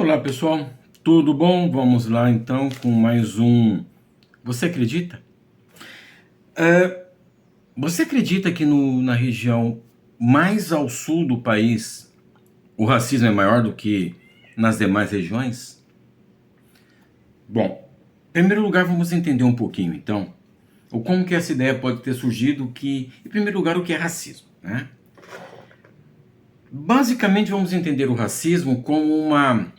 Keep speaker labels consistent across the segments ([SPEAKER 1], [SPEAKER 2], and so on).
[SPEAKER 1] Olá pessoal, tudo bom? Vamos lá então com mais um Você Acredita? Você acredita que na região mais ao sul do país o racismo é maior do que nas demais regiões? Bom, em primeiro lugar vamos entender um pouquinho então o como que essa ideia pode ter surgido, em primeiro lugar, o que é racismo, né? Basicamente vamos entender o racismo como uma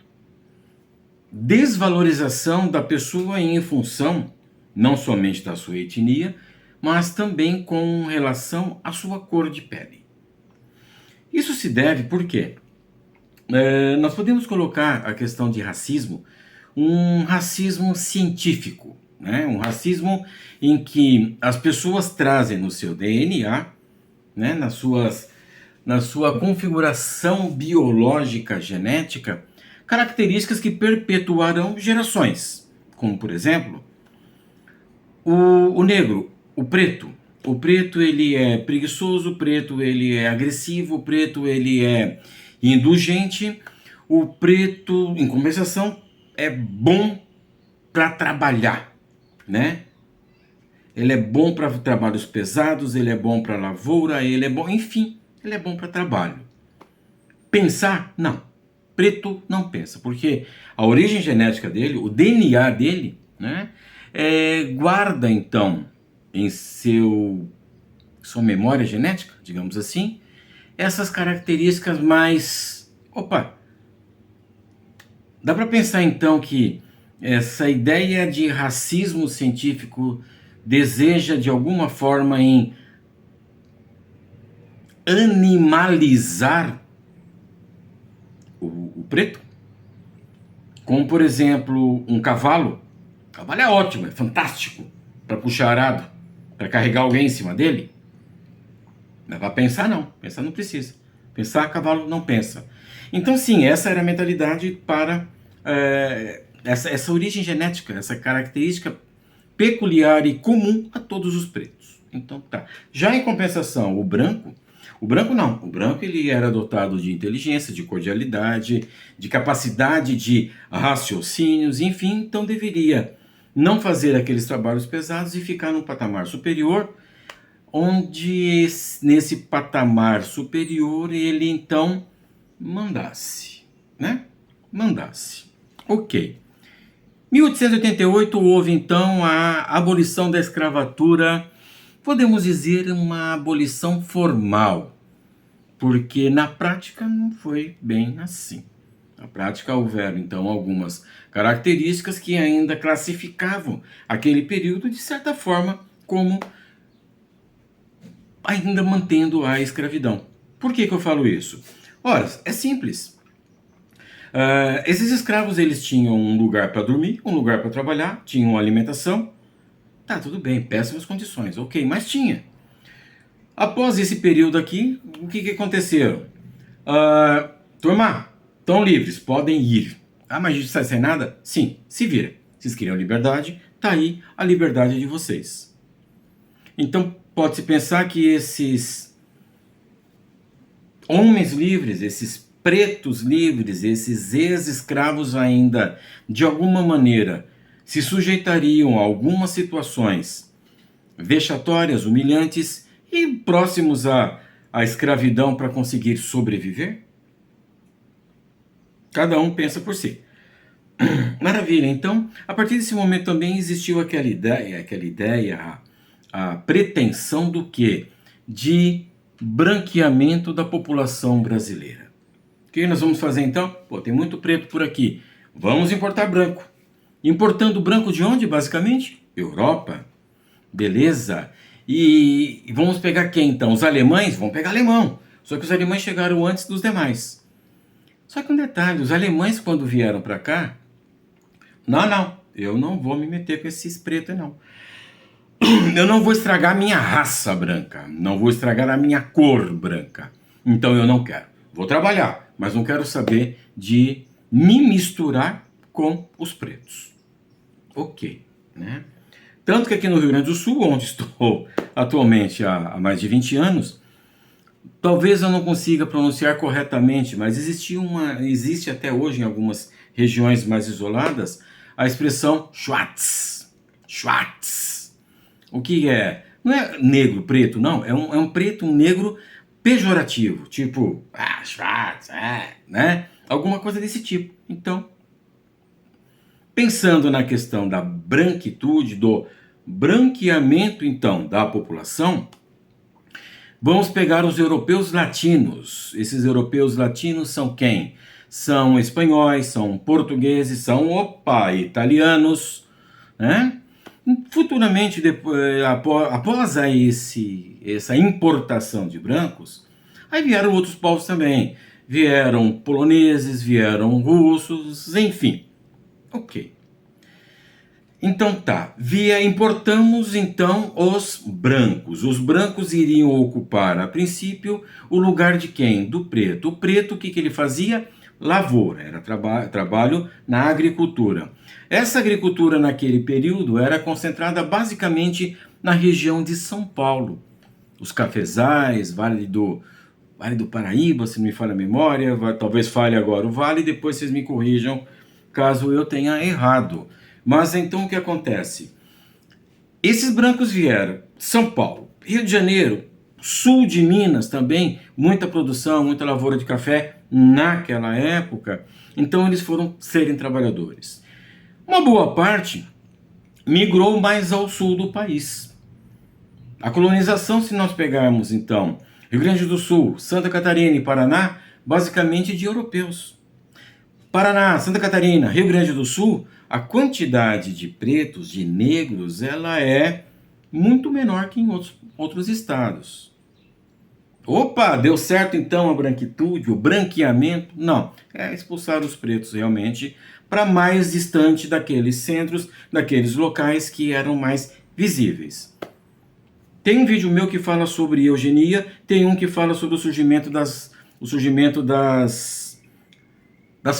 [SPEAKER 1] desvalorização da pessoa em função não somente da sua etnia, mas também com relação à sua cor de pele. Isso se deve porque nós podemos colocar a questão de racismo, um racismo científico, né? Um racismo em que as pessoas trazem no seu DNA, né? Na sua configuração biológica genética, características que perpetuarão gerações, como por exemplo o negro, o preto. O preto ele é preguiçoso, o preto ele é agressivo, o preto ele é indulgente, o preto, em compensação, é bom para trabalhar, né? Ele é bom para trabalhos pesados, ele é bom para lavoura, ele é bom, enfim, ele é bom para trabalho. Pensar? Não. Preto não pensa, porque a origem genética dele, o DNA dele, né, guarda então em sua memória genética, digamos assim, essas características mais... Opa! Dá para pensar então que essa ideia de racismo científico deseja de alguma forma em animalizar o preto? Como por exemplo um cavalo. O cavalo é ótimo, é fantástico para puxar arado, para carregar alguém em cima dele. Mas para pensar não, pensar não precisa. Pensar, cavalo não pensa. Então sim, essa era a mentalidade para essa origem genética, essa característica peculiar e comum a todos os pretos. Então tá. Já em compensação, o branco não. O branco ele era dotado de inteligência, de cordialidade, de capacidade de raciocínios, enfim, então deveria não fazer aqueles trabalhos pesados e ficar num patamar superior, onde nesse patamar superior ele então mandasse, né? Mandasse. Ok. 1888 houve então a abolição da escravatura, podemos dizer uma abolição formal, porque na prática não foi bem assim. Na prática houveram então algumas características que ainda classificavam aquele período de certa forma como ainda mantendo a escravidão. Por que eu falo isso? Ora, é simples. Esses escravos eles tinham um lugar para dormir, um lugar para trabalhar, tinham alimentação. Tá, tudo bem, péssimas condições, ok, mas tinha. Após esse período aqui, o que aconteceu? Turma, estão livres, podem ir. Ah, mas a gente sai sem nada? Sim, se vira. Vocês queriam liberdade, tá aí a liberdade de vocês. Então, pode-se pensar que esses homens livres, esses pretos livres, esses ex-escravos ainda, de alguma maneira, se sujeitariam a algumas situações vexatórias, humilhantes e próximos à escravidão para conseguir sobreviver? Cada um pensa por si. Maravilha, então, a partir desse momento também existiu aquela ideia, a pretensão do quê? De branqueamento da população brasileira. O que nós vamos fazer então? Pô, tem muito preto por aqui. Vamos importar branco. Importando branco de onde, basicamente? Europa. Beleza. E vamos pegar quem então? Os alemães? Vamos pegar alemão. Só que os alemães chegaram antes dos demais. Só que um detalhe, os alemães quando vieram para cá, não, eu não vou me meter com esses pretos não. Eu não vou estragar a minha raça branca, não vou estragar a minha cor branca. Então eu não quero. Vou trabalhar, mas não quero saber de me misturar com os pretos. Ok, né? Tanto que aqui no Rio Grande do Sul, onde estou atualmente há mais de 20 anos, talvez eu não consiga pronunciar corretamente, mas existe até hoje em algumas regiões mais isoladas, a expressão Schwarz. Schwarz. O que é? Não é negro, preto, não. É um preto, um negro pejorativo. Tipo, Schwarz, né? Alguma coisa desse tipo. Então, pensando na questão da branquitude, do branqueamento, então, da população, vamos pegar os europeus latinos. Esses europeus latinos são quem? São espanhóis, são portugueses, são, italianos, né? Futuramente, após essa importação de brancos, aí vieram outros povos também. Vieram poloneses, vieram russos, enfim. Ok. Então tá, importamos então os brancos. Os brancos iriam ocupar, a princípio, o lugar de quem? Do preto. O preto, o que ele fazia? Lavoura, era trabalho na agricultura. Essa agricultura naquele período era concentrada basicamente na região de São Paulo. Os cafezais, Vale do Paraíba, se não me falha a memória, talvez falhe agora o Vale, depois vocês me corrijam caso eu tenha errado. Mas então o que acontece? Esses brancos vieram, São Paulo, Rio de Janeiro, sul de Minas também, muita produção, muita lavoura de café naquela época, então eles foram serem trabalhadores. Uma boa parte migrou mais ao sul do país. A colonização, se nós pegarmos então Rio Grande do Sul, Santa Catarina e Paraná, basicamente de europeus. Paraná, Santa Catarina, Rio Grande do Sul, a quantidade de pretos, de negros, ela é muito menor que em outros estados. Opa, deu certo então a branquitude, o branqueamento? Não, é expulsar os pretos realmente para mais distante daqueles centros, daqueles locais que eram mais visíveis. Tem um vídeo meu que fala sobre eugenia, tem um que fala sobre o surgimento das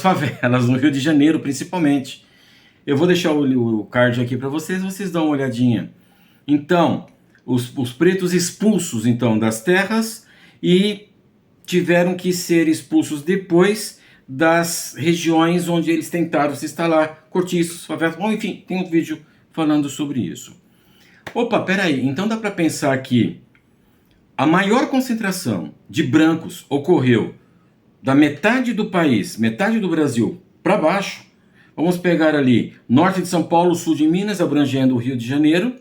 [SPEAKER 1] favelas no Rio de Janeiro, principalmente. Eu vou deixar o card aqui para vocês dão uma olhadinha. Então, os pretos expulsos então das terras e tiveram que ser expulsos depois das regiões onde eles tentaram se instalar, cortiços, favelas, bom, enfim, tem um vídeo falando sobre isso. Opa, peraí, então dá para pensar que a maior concentração de brancos ocorreu da metade do país, metade do Brasil para baixo. Vamos pegar ali norte de São Paulo, sul de Minas, abrangendo o Rio de Janeiro,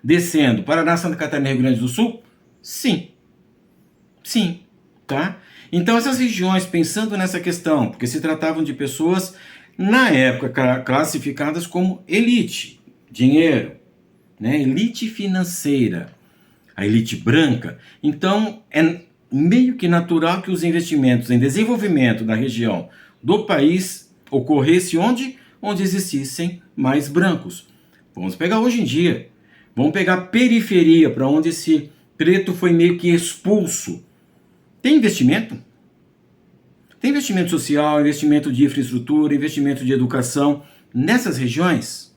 [SPEAKER 1] descendo Paraná, Santa Catarina e Rio Grande do Sul? Sim. Sim, tá? Então essas regiões, pensando nessa questão, porque se tratavam de pessoas, na época, classificadas como elite, dinheiro, né? Elite financeira, a elite branca. Então é meio que natural que os investimentos em desenvolvimento da região do país ocorresse onde existissem mais brancos. Vamos pegar hoje em dia, vamos pegar a periferia, para onde esse preto foi meio que expulso. Tem investimento? Tem investimento social, investimento de infraestrutura, investimento de educação nessas regiões?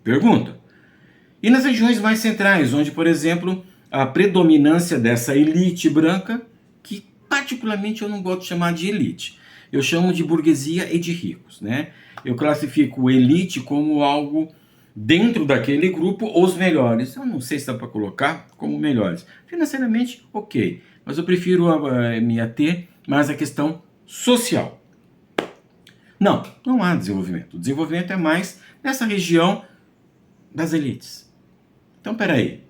[SPEAKER 1] Pergunta. E nas regiões mais centrais, onde, por exemplo, a predominância dessa elite branca, que particularmente eu não gosto de chamar de elite, eu chamo de burguesia e de ricos, né? Eu classifico elite como algo dentro daquele grupo, os melhores. Eu não sei se dá para colocar como melhores. Financeiramente, ok, mas eu prefiro me ater mais à questão social. Não há desenvolvimento. O desenvolvimento é mais nessa região das elites. Então, peraí.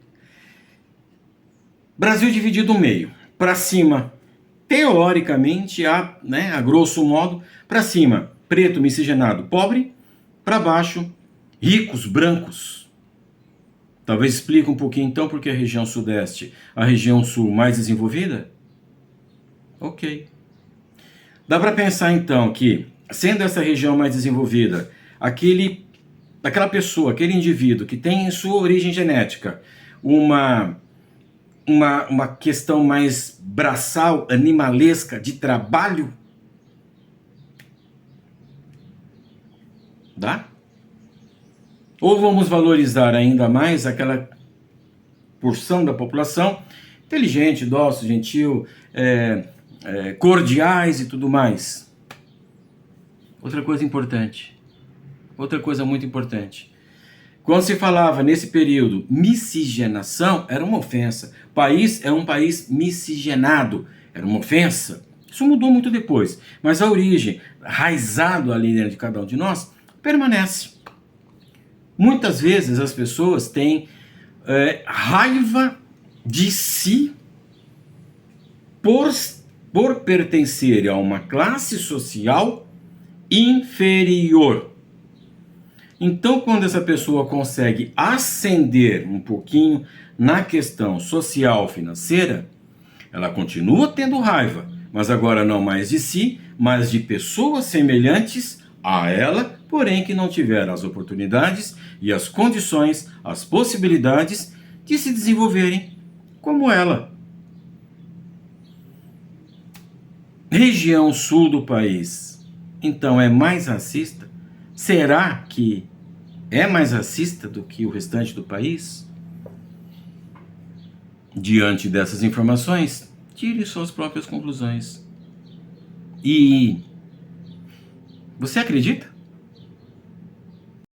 [SPEAKER 1] Brasil dividido no meio. Para cima, teoricamente, a grosso modo, para cima, preto, miscigenado, pobre. Para baixo, ricos, brancos. Talvez explique um pouquinho, então, porque a região sudeste, a região sul mais desenvolvida? Ok. Dá para pensar, então, que, sendo essa região mais desenvolvida, aquela pessoa, aquele indivíduo que tem em sua origem genética uma questão mais braçal, animalesca, de trabalho, dá? Ou vamos valorizar ainda mais aquela porção da população inteligente, dócil, gentil, cordiais e tudo mais? outra coisa importante, outra coisa muito importante. Quando se falava nesse período miscigenação, era uma ofensa. País é um país miscigenado, era uma ofensa. Isso mudou muito depois, mas a origem, raizado ali dentro de cada um de nós, permanece. Muitas vezes as pessoas têm raiva de si por pertencer a uma classe social inferior. Então, quando essa pessoa consegue ascender um pouquinho na questão social financeira, ela continua tendo raiva, mas agora não mais de si, mas de pessoas semelhantes a ela, porém que não tiveram as oportunidades e as condições, as possibilidades de se desenvolverem como ela. Região sul do país, então é mais racista? Será que é mais racista do que o restante do país? Diante dessas informações, tire suas próprias conclusões. E você acredita